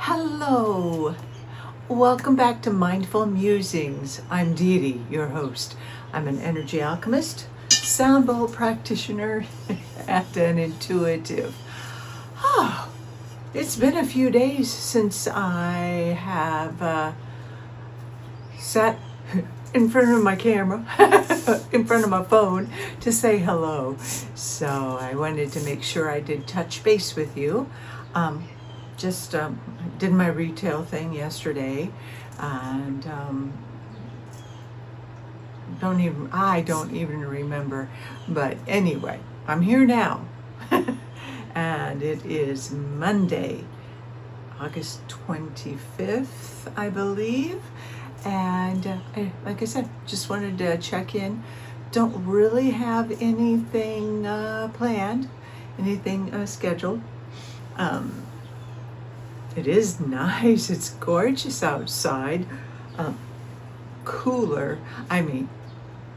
Hello, welcome back to Mindful Musings. I'm Dee Dee, your host. I'm an energy alchemist, sound bowl practitioner, and an intuitive. Oh, it's been a few days since I have sat in front of my camera, in front of my phone to say hello. So I wanted to make sure I did touch base with you. Just did my retail thing yesterday, and I don't even remember. But anyway, I'm here now, and it is Monday, August 25th, I believe. And like I said, just wanted to check in. Don't really have anything planned, anything scheduled. It is nice. It's gorgeous outside. Cooler. I mean,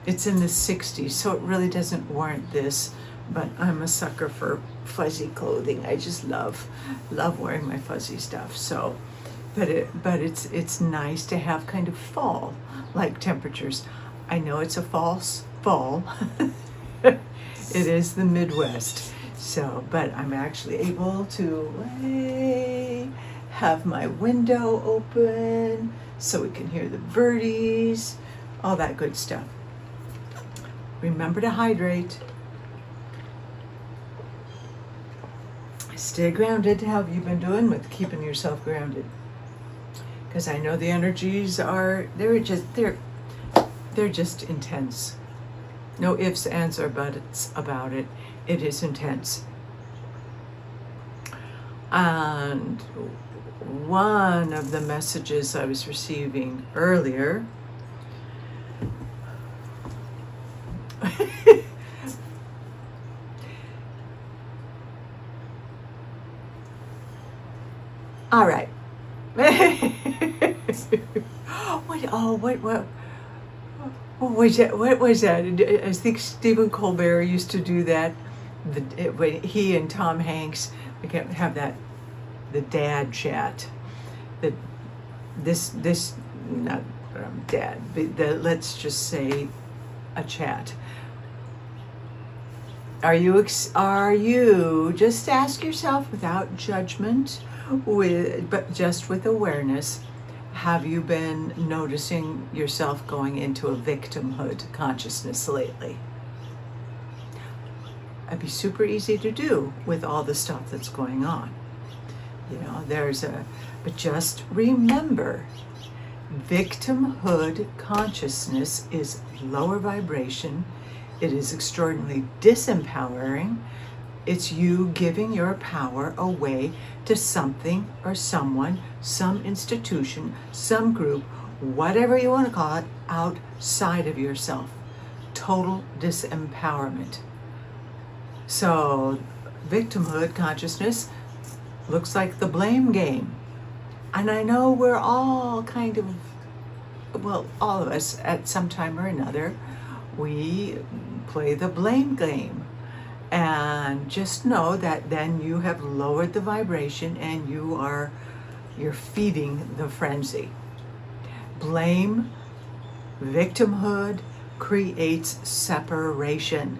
it's in the 60s, so it really doesn't warrant this. But I'm a sucker for fuzzy clothing. I just love wearing my fuzzy stuff. So, but it's nice to have kind of fall-like temperatures. I know it's a false fall. It is the Midwest. So, but I'm actually able to have my window open so we can hear the birdies, all that good stuff. Remember to hydrate. Stay grounded. How have you been doing with keeping yourself grounded? Because I know the energies they're just intense. No ifs, ands, or buts about it. It is intense. And one of the messages I was receiving earlier all right. What was that? I think Stephen Colbert used to do that. When he and Tom Hanks have the dad chat. Not dad, but let's just say a chat. Are you just ask yourself without judgment, but just with awareness, have you been noticing yourself going into a victimhood consciousness lately? It'd be super easy to do with all the stuff that's going on. But just remember, victimhood consciousness is lower vibration. It is extraordinarily disempowering. It's you giving your power away to something or someone, some institution, some group, whatever you want to call it, outside of yourself. Total disempowerment. So, victimhood consciousness looks like the blame game. And I know we're all all of us at some time or another, we play the blame game. And just know that then you have lowered the vibration and you're feeding the frenzy. Blame, victimhood creates separation.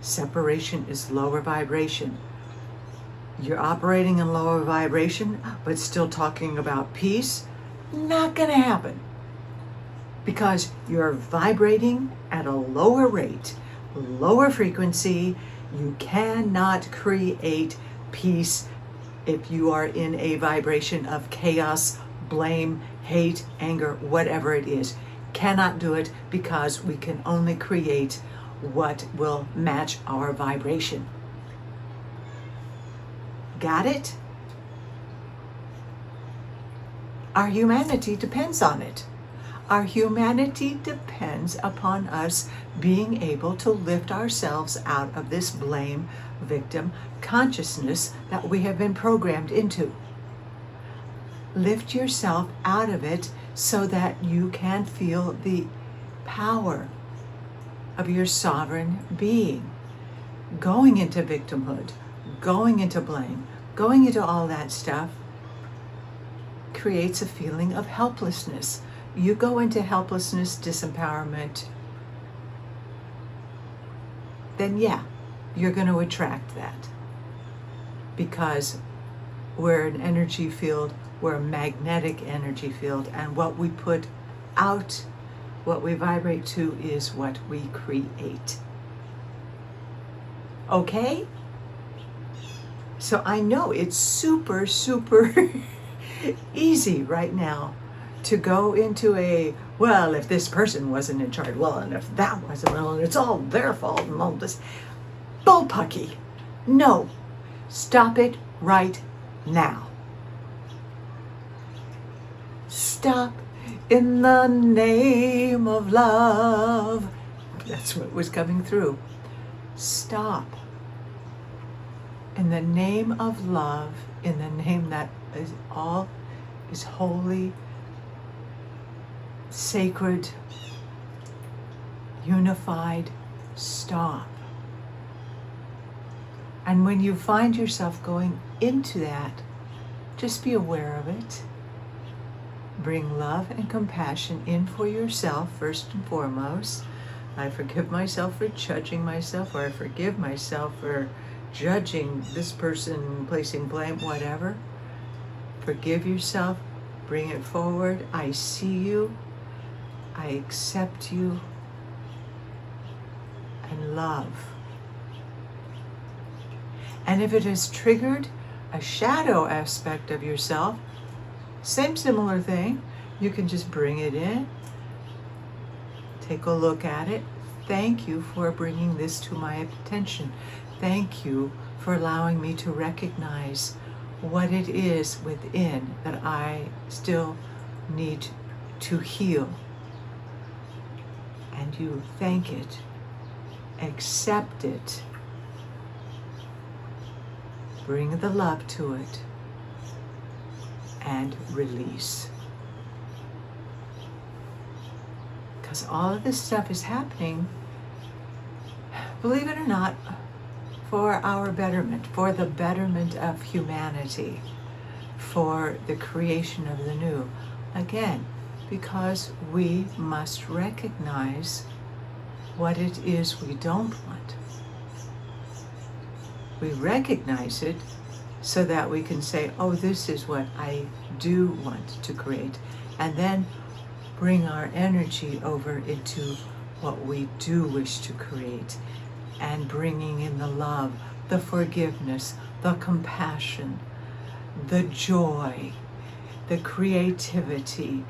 Separation is lower vibration. You're operating in lower vibration, but still talking about peace, not gonna happen. Because you're vibrating at a lower rate, lower frequency. You cannot create peace if you are in a vibration of chaos, blame, hate, anger, whatever it is. Cannot do it, because we can only create what will match our vibration. Got it? Our humanity depends on it. Our humanity depends upon us being able to lift ourselves out of this blame victim consciousness that we have been programmed into. Lift yourself out of it so that you can feel the power of your sovereign being. Going into victimhood, going into blame, going into all that stuff creates a feeling of helplessness. You go into helplessness, disempowerment, then yeah, you're going to attract that. Because we're an energy field, we're a magnetic energy field, and what we put out, what we vibrate to, is what we create. Okay? So I know it's super, super easy right now to go into a, well, if this person wasn't in charge, well, and if that wasn't, well, and it's all their fault, and all this bullpucky. No, stop it right now. Stop in the name of love. That's what was coming through. Stop. In the name of love, in the name that is all is holy, sacred, unified, stop. And when you find yourself going into that, just be aware of it. Bring love and compassion in for yourself first and foremost. I forgive myself for judging myself, or I forgive myself for judging this person, placing blame, whatever. Forgive yourself, bring it forward. I see you, I accept you, and love. And if it has triggered a shadow aspect of yourself, same similar thing, you can just bring it in, take a look at it. Thank you for bringing this to my attention. Thank you for allowing me to recognize what it is within that I still need to heal. And you thank it, accept it, bring the love to it, and release. Because all of this stuff is happening, believe it or not, for our betterment, for the betterment of humanity, for the creation of the new. Again, because we must recognize what it is we don't want. We recognize it so that we can say, oh, this is what I do want to create. And then bring our energy over into what we do wish to create. And bringing in the love, the forgiveness, the compassion, the joy, the creativity,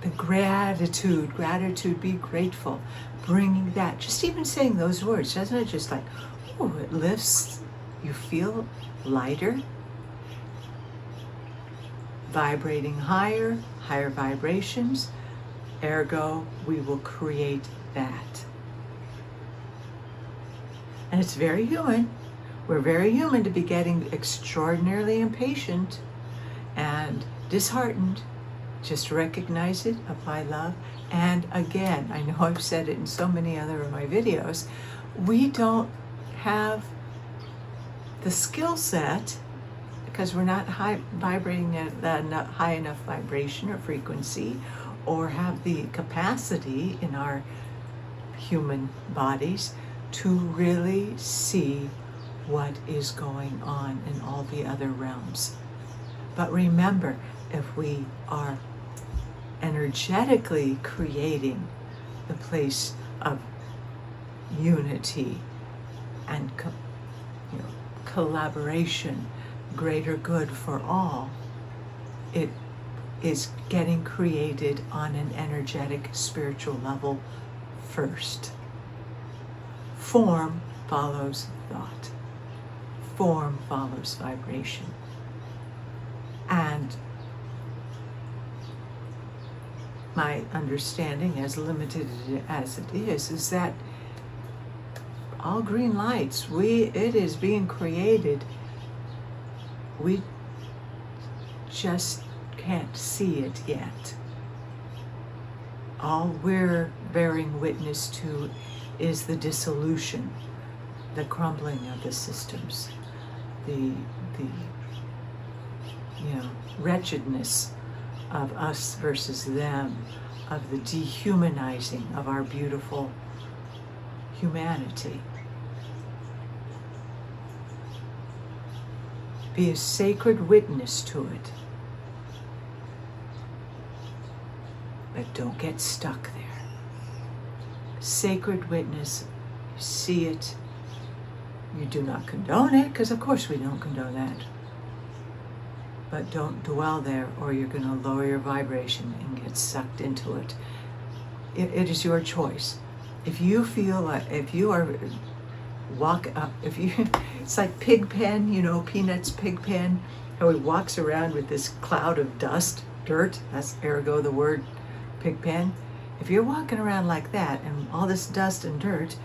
the gratitude, be grateful, bringing that, just even saying those words, doesn't it just like, oh, it lifts, you feel lighter, vibrating higher, higher vibrations, ergo, we will create that. And it's very human. We're very human to be getting extraordinarily impatient and disheartened. Just recognize it, apply love. And again, I know I've said it in so many other of my videos, we don't have the skill set because we're not vibrating at the high enough vibration or frequency, or have the capacity in our human bodies to really see what is going on in all the other realms. But remember, if we are energetically creating the place of unity and collaboration, greater good for all, it is getting created on an energetic, spiritual level first. Form follows thought. Form follows vibration. And my understanding, as limited as it is that all green lights, it is being created. We just can't see it yet. All we're bearing witness to is the dissolution, the crumbling of the systems, the wretchedness of us versus them, of the dehumanizing of our beautiful humanity. Be a sacred witness to it. But don't get stuck there. Sacred witness, you see it. You do not condone it, because of course we don't condone that. But don't dwell there, or you're going to lower your vibration and get sucked into it. It is your choice. If you feel like, if you are it's like Pigpen, Peanuts Pigpen, how he walks around with this cloud of dust, dirt, that's ergo the word Pigpen. If you're walking around like that and all this dust and dirt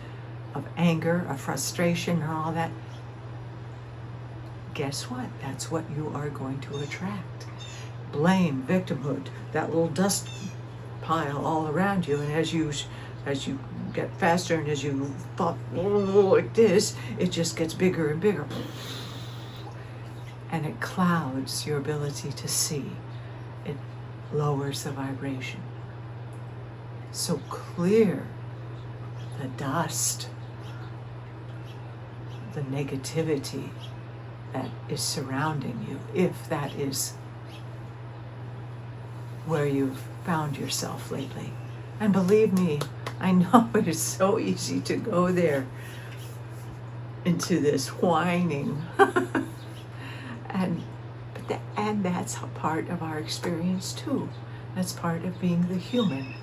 of anger, of frustration and all that, guess what? That's what you are going to attract. Blame, victimhood, that little dust pile all around you, and as you get faster and as you thought like this, it just gets bigger and bigger. And it clouds your ability to see. It lowers the vibration. So clear the dust, the negativity that is surrounding you, if that is where you've found yourself lately. And believe me, I know it is so easy to go there into this whining. and that's a part of our experience too. That's part of being the human,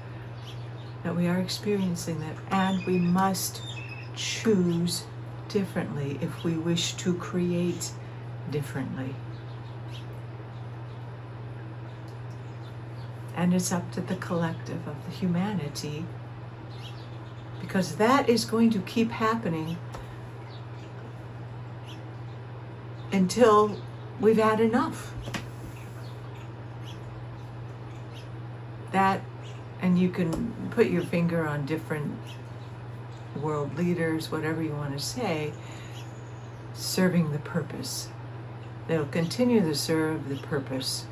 that we are experiencing that, and we must choose differently if we wish to create differently. And it's up to the collective of the humanity, because that is going to keep happening until we've had enough. That, and you can put your finger on different world leaders, whatever you want to say, serving the purpose. They'll continue to serve the purpose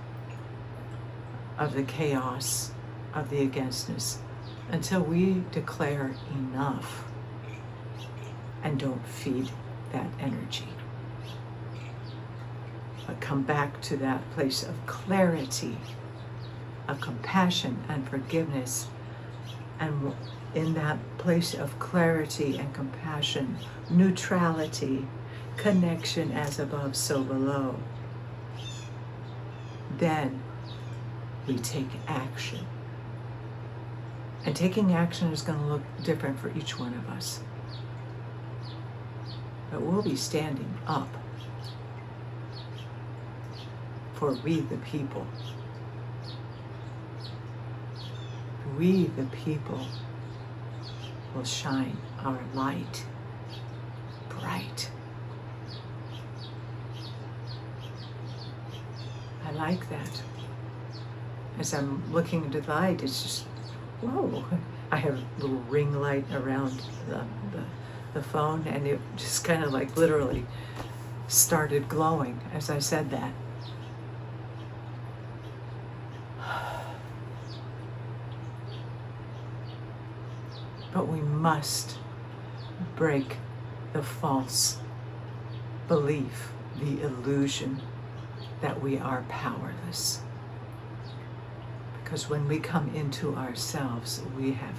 of the chaos, of the againstness, until we declare enough and don't feed that energy. But come back to that place of clarity, of compassion and forgiveness. And in that place of clarity and compassion, neutrality, connection as above, so below, then we take action. And taking action is going to look different for each one of us. But we'll be standing up for we the people. We the people will shine our light bright. I like that. As I'm looking into the light, it's just, whoa. I have a little ring light around the phone, and it just kind of like literally started glowing as I said that. But we must break the false belief, the illusion that we are powerless. Because when we come into ourselves, we have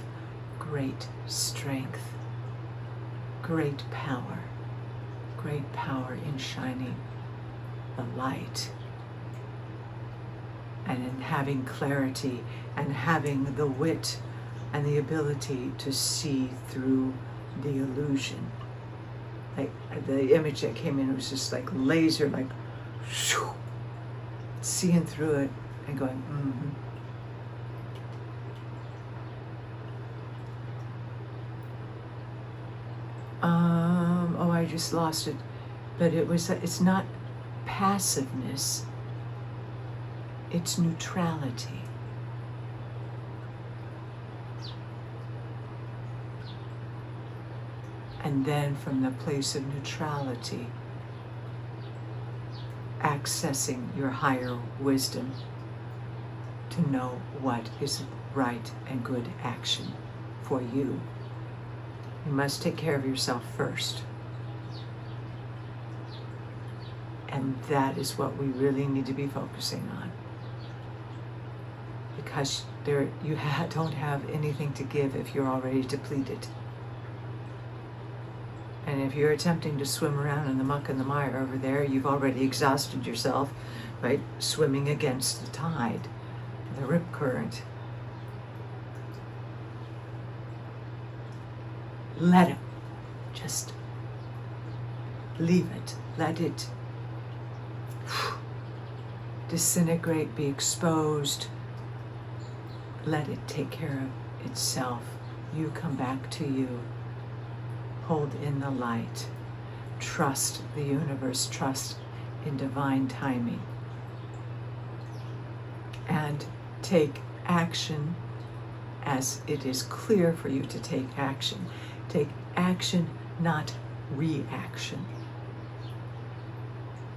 great strength, great power in shining the light, and in having clarity and having the wit and the ability to see through the illusion. Like the image that came in was just like laser, like shoo, seeing through it and going, mm-hmm. I just lost it. But it's not passiveness, it's neutrality. And then from the place of neutrality, accessing your higher wisdom to know what is right and good action for you. You must take care of yourself first. And that is what we really need to be focusing on. Because you don't have anything to give if you're already depleted. And if you're attempting to swim around in the muck and the mire over there, you've already exhausted yourself by swimming against the tide, the rip current. Let it. Just leave it. Let it disintegrate, be exposed. Let it take care of itself. You come back to you. Hold in the light. Trust the universe. Trust in divine timing. And take action as it is clear for you to take action. Take action, not reaction.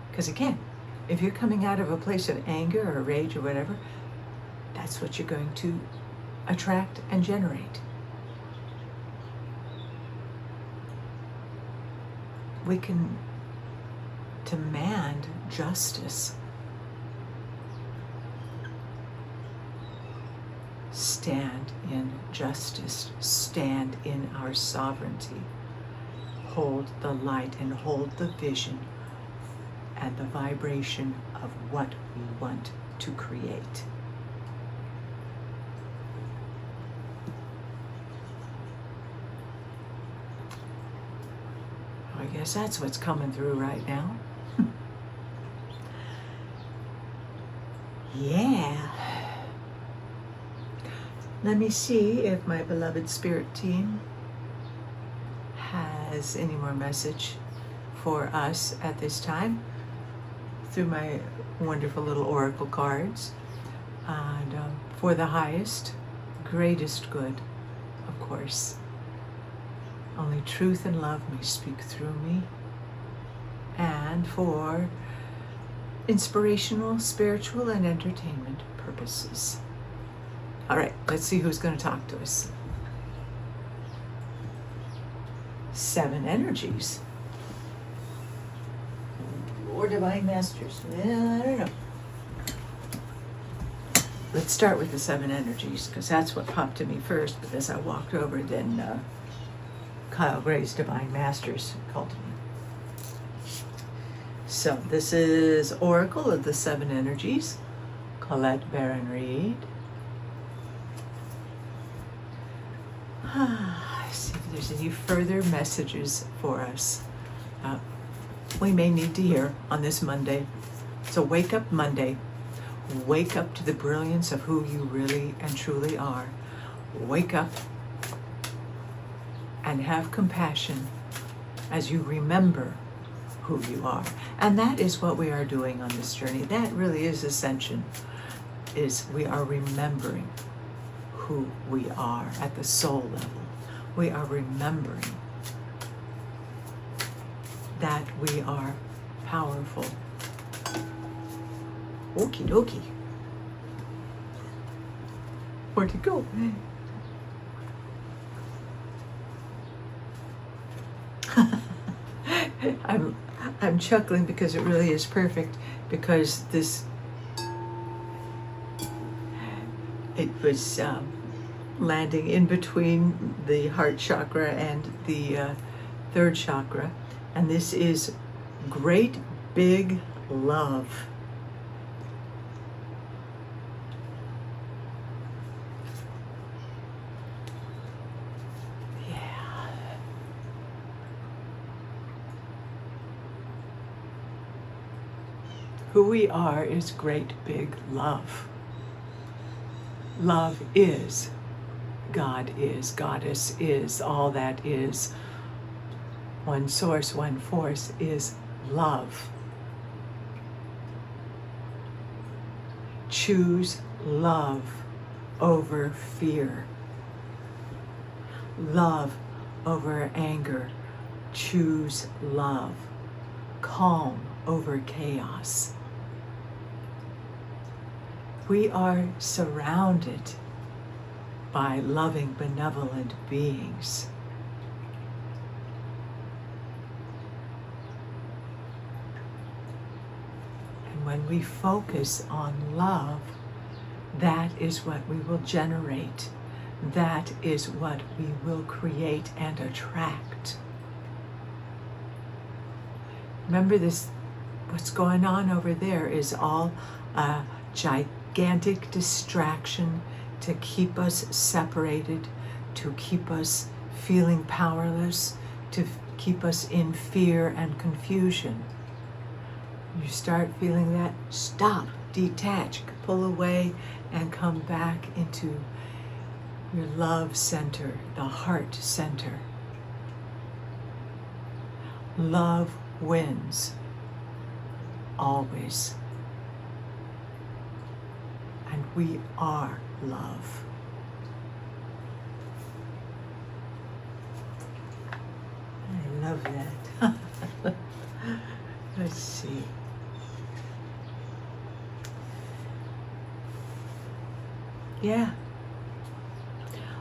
Because again, if you're coming out of a place of anger or rage or whatever, that's what you're going to attract and generate. We can demand justice. Stand in justice. Stand in our sovereignty. Hold the light and hold the vision and the vibration of what we want to create. I guess that's what's coming through right now. Yeah. Let me see if my beloved spirit team has any more message for us at this time through my wonderful little oracle cards. And for the highest, greatest good, of course. Only truth and love may speak through me. And for inspirational, spiritual, and entertainment purposes. All right, let's see who's going to talk to us. 7 energies. Or divine masters. I don't know. Let's start with the 7 energies, because that's what popped to me first. But as I walked over, then Kyle Gray's Divine Masters called to me. So this is Oracle of the 7 Energies, Colette Baron Reed. See if there's any further messages for us we may need to hear on this Monday. So wake up Monday. Wake up to the brilliance of who you really and truly are. Wake up and have compassion as you remember who you are. And that is what we are doing on this journey. That really is ascension, is we are remembering who we are at the soul level. We are remembering that we are powerful. Okie dokie. Where'd it go? I'm chuckling because it really is perfect, because it was landing in between the heart chakra and the 3rd chakra, and this is great big love. Who we are is great big love. Love is. God is. Goddess is. All that is. One source, one force is love. Choose love over fear. Love over anger. Choose love. Calm over chaos. We are surrounded by loving, benevolent beings. And when we focus on love, that is what we will generate. That is what we will create and attract. Remember this, what's going on over there is all a gigantic distraction to keep us separated, to keep us feeling powerless, to keep us in fear and confusion. You start feeling that, stop, detach, pull away, and come back into your love center, the heart center. Love wins, always. And we are love. I love that. Let's see. Yeah.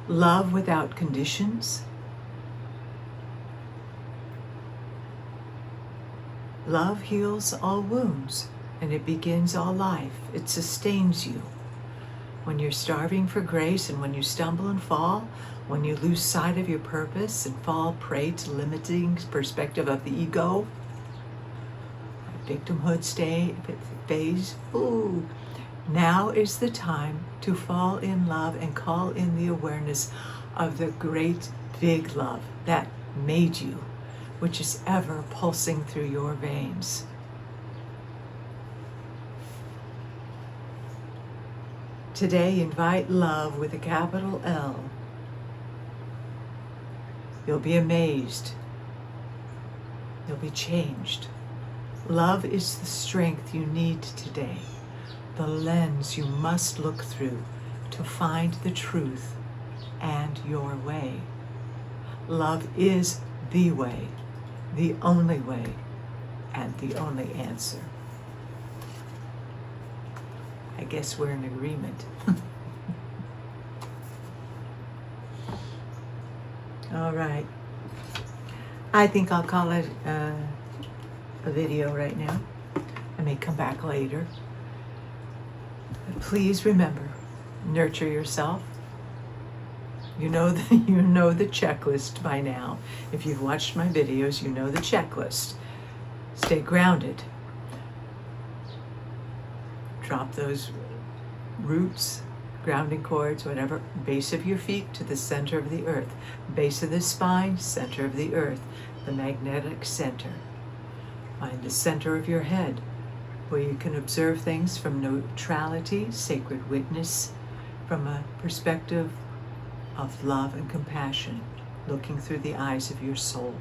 Love without conditions. Love heals all wounds, and it begins all life. It sustains you. When you're starving for grace, and when you stumble and fall, when you lose sight of your purpose and fall prey to limiting perspective of the ego, victimhood phase, ooh, now is the time to fall in love and call in the awareness of the great big love that made you, which is ever pulsing through your veins. Today, invite love with a capital L. You'll be amazed. You'll be changed. Love is the strength you need today, the lens you must look through to find the truth and your way. Love is the way, the only way, and the only answer. I guess we're in agreement. All right. I think I'll call it a video right now. I may come back later. But please remember, nurture yourself. You know the checklist by now. If you've watched my videos, you know the checklist. Stay grounded. Drop those roots, grounding cords, whatever, base of your feet to the center of the earth. Base of the spine, center of the earth, the magnetic center. Find the center of your head, where you can observe things from neutrality, sacred witness, from a perspective of love and compassion, looking through the eyes of your soul.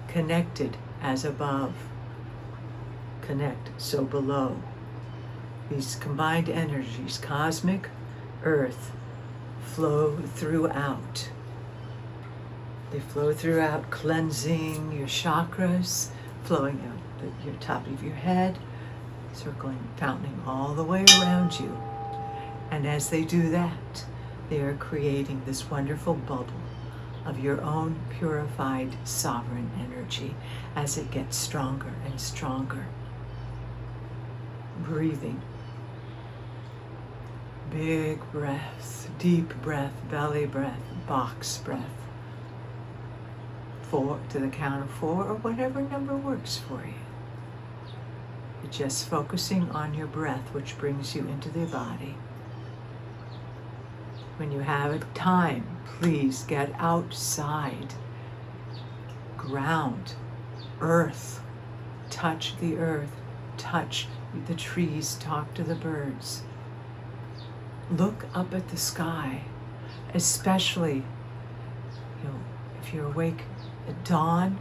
Connected as above, connect so below. These combined energies, cosmic, earth, flow throughout. They flow throughout, cleansing your chakras, flowing out your top of your head, circling, fountaining all the way around you. And as they do that, they are creating this wonderful bubble of your own purified sovereign energy as it gets stronger and stronger. Breathing. Big breath, deep breath, belly breath, box breath. 4 to the count of 4, or whatever number works for you. You're just focusing on your breath, which brings you into the body. When you have time, please get outside. Ground, earth, touch the earth, touch the trees, talk to the birds. Look up at the sky, especially if you're awake at dawn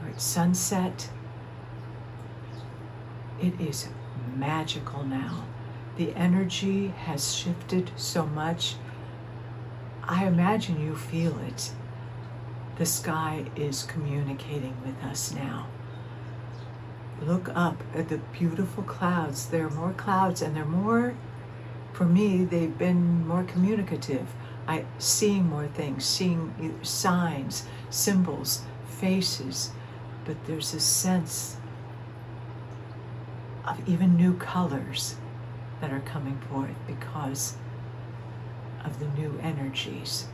or at sunset. It is magical now. The energy has shifted so much. I imagine you feel it. The sky is communicating with us now. Look up at the beautiful clouds. There are more clouds, and they're more, for me, they've been more communicative. Seeing more things, seeing signs, symbols, faces, but there's a sense of even new colors that are coming forth because of the new energies.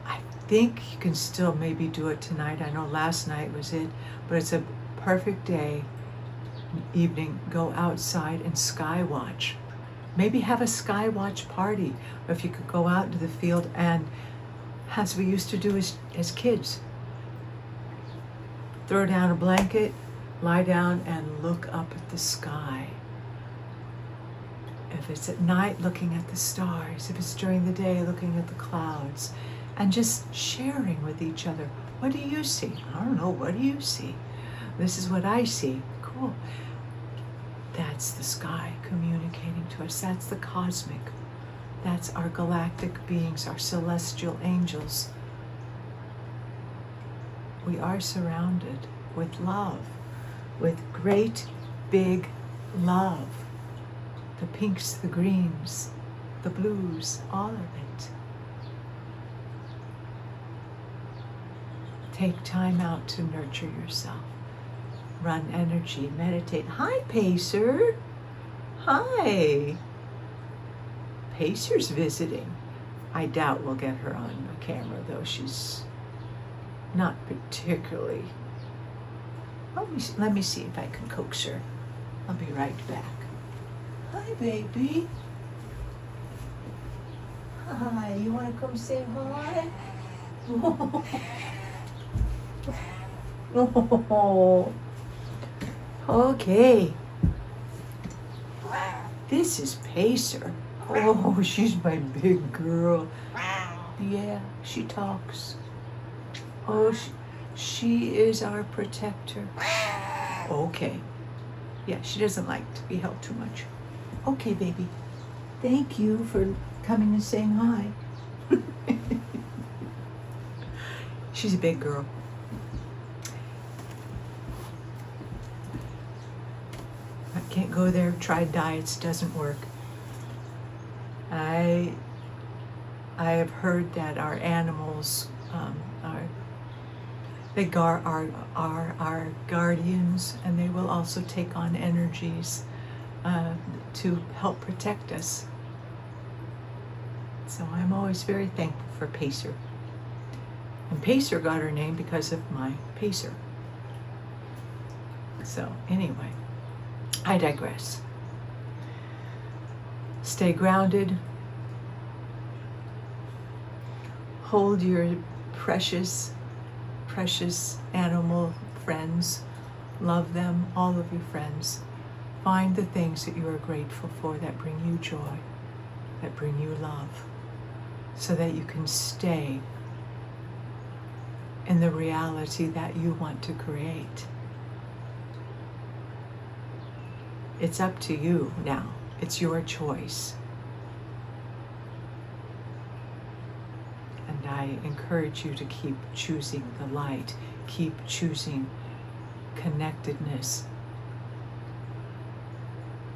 I think you can still maybe do it tonight. I know last night was it, but it's a perfect day, evening, go outside and sky watch. Maybe have a sky watch party, or if you could go out into the field and, as we used to do as kids, throw down a blanket, lie down and look up at the sky. If it's at night, looking at the stars. If it's during the day, looking at the clouds. And just sharing with each other. What do you see? I don't know, what do you see? This is what I see. Cool. That's the sky communicating to us. That's the cosmic. That's our galactic beings, our celestial angels. We are surrounded with love, with great big love. The pinks, the greens, the blues, all of it. Take time out to nurture yourself. Run energy, meditate. Hi, Pacer. Hi. Pacer's visiting. I doubt we'll get her on the camera, though. She's not particularly. Let me see if I can coax her. I'll be right back. Hi, baby. Hi, you want to come say hi? Oh. Okay. This is Pacer. Oh, she's my big girl. Yeah, she talks. Oh, she is our protector. Okay. Yeah, she doesn't like to be held too much. Okay, baby. Thank you for coming and saying hi. She's a big girl. I can't go there. Tried diets, doesn't work. I have heard that our animals are our guardians, and they will also take on energies to help protect us. So I'm always very thankful for Pacer. And Pacer got her name because of my pacer. So anyway, I digress. Stay grounded. Hold your precious animal friends. Love them, all of your friends. Find the things that you are grateful for that bring you joy, that bring you love, so that you can stay in the reality that you want to create. It's up to you now. It's your choice. And I encourage you to keep choosing the light, keep choosing connectedness.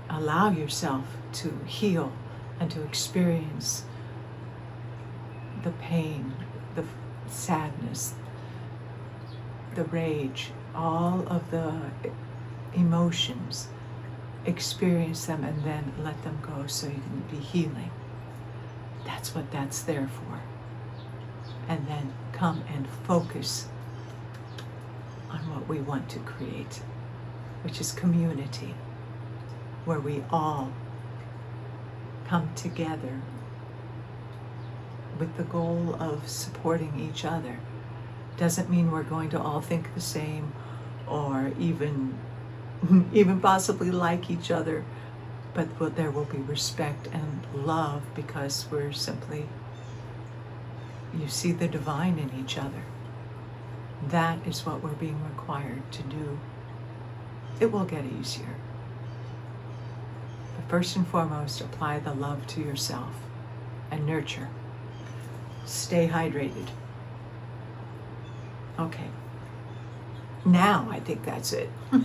Allow yourself to heal and to experience the pain, the sadness, the rage, all of the emotions. Experience them and then let them go so you can be healing. That's what that's there for. And then come and focus on what we want to create, which is community, where we all come together with the goal of supporting each other. Doesn't mean we're going to all think the same or even possibly like each other, but there will be respect and love because we're simply, you see the divine in each other. That is what we're being required to do. It will get easier. But first and foremost, apply the love to yourself and nurture. Stay hydrated. Okay. Now I think that's it. All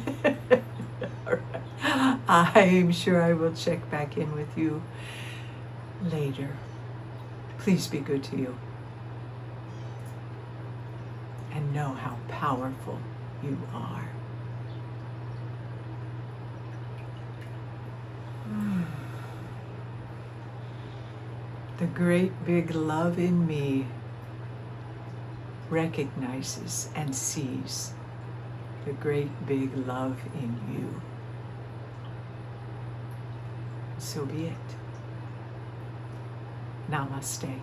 right. I'm sure I will check back in with you later. Please be good to you. And know how powerful you are. The great big love in me recognizes and sees the great big love in you. So be it. Namaste.